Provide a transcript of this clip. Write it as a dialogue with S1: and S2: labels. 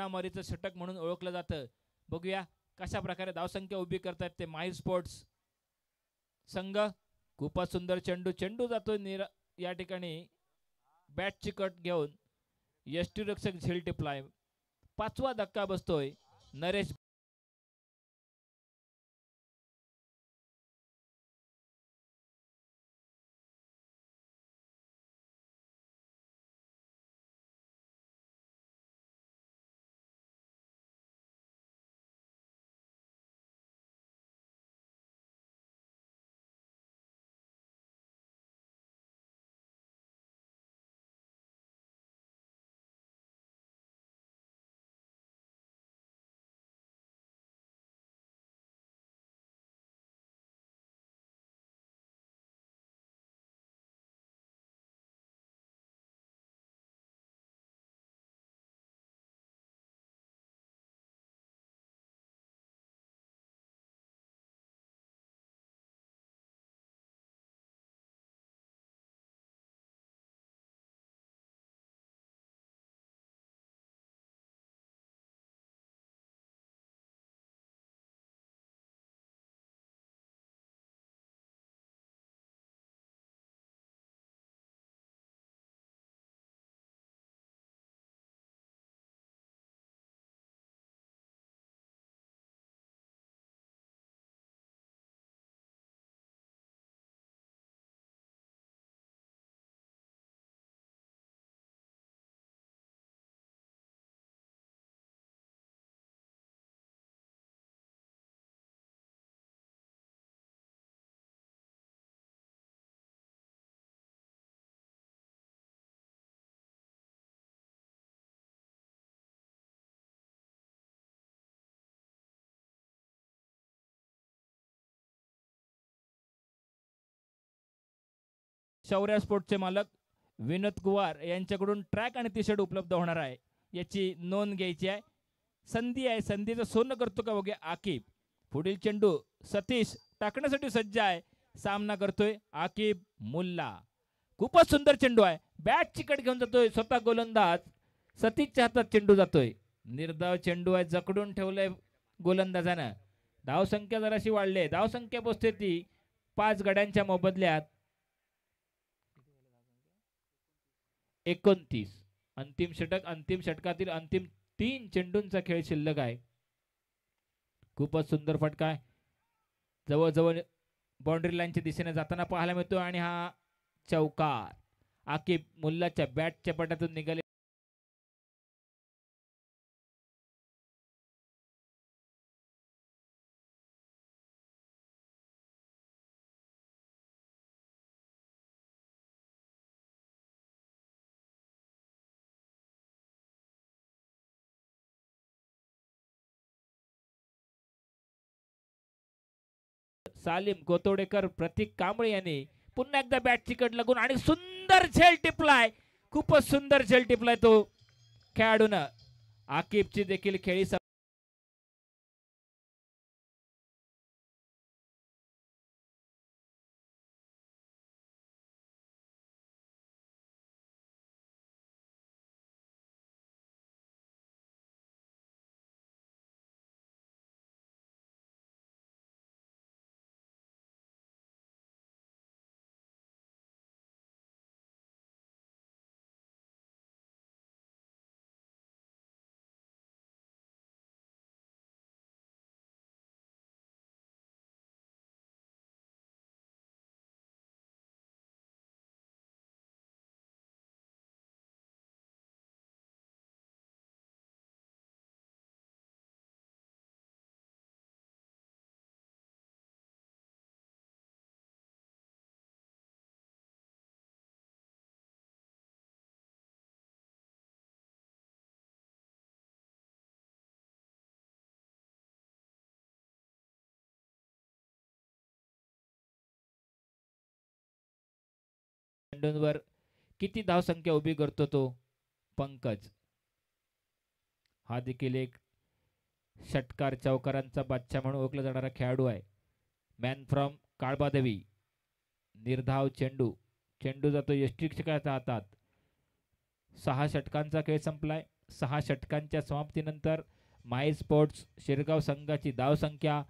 S1: हाणामारीचं षटक म्हणून ओळखलं जातं. बघूया कशा प्रकारे धावसंख्या उभी करतात ते माहीर स्पोर्ट्स संघ. खूपच सुंदर चेंडू, चेंडू जातोय या ठिकाणी बॅटची कट घेऊन यष्टीरक्षक झेल टिपलाय. 5वा धक्का बसतोय. नरेश शौर्य स्पोर्ट्सचे मालक विनोद कुवार यांच्याकडून ट्रॅक आणि टी शर्ट उपलब्ध होणार आहे, याची नोंद घ्यायची आहे. संधी आहे, संधीचं सोनं करतो का बघूया आकिब. पुढील चेंडू सतीश टाकण्यासाठी सज्ज आहे. सामना करतोय आकिब मुल्ला. खूपच सुंदर चेंडू आहे. बॅट चिकट घेऊन जातोय स्वतः गोलंदाज. सतीशच्या हातात चेंडू जातोय. निर्धाव चेंडू आहे, जकडून ठेवलंय गोलंदाजानं. धावसंख्या जराशी वाढली. धावसंख्या पोचते ती 5 गड्यांच्या मोबदल्यात 29. अंतिम षटक, अंतिम षटकातील अंतिम 3 चेंडूंचा खेळ शिल्लक आहे. खूपच सुंदर फटका आहे. जवळजवळ बाउंड्री लाईनच्या दिशेने जाताना पाहायला मिळतो आणि हा चौकार आकिब मुल्लाच्या बॅटच्या पटातून निघाले. सालीम गोतोडेकर, प्रतीक कांबळे यांनी पुन्हा एकदा बॅट चिकट लागून आणि सुंदर झेल टिपलाय. खूपच सुंदर झेल टिपलाय तो खेळाडूनं. आकिबची देखील खेळी चेंडूंवर किती धावसंख्या उभी करतो तो पंकज. हा देखील एक षटकार चौकारांचा बादशाह म्हणून ओळखला जाणारा खेळाडू आहे. Man from Kalbadevi. निर्धाव चेंडू, चेंडू जातो यष्टीरक्षकाच्या हातात. 6 षटकांचा खेळ संपलाय. 6 षटकांच्या समाप्तीनंतर माई स्पोर्ट्स शिरगाव संघाची धावसंख्या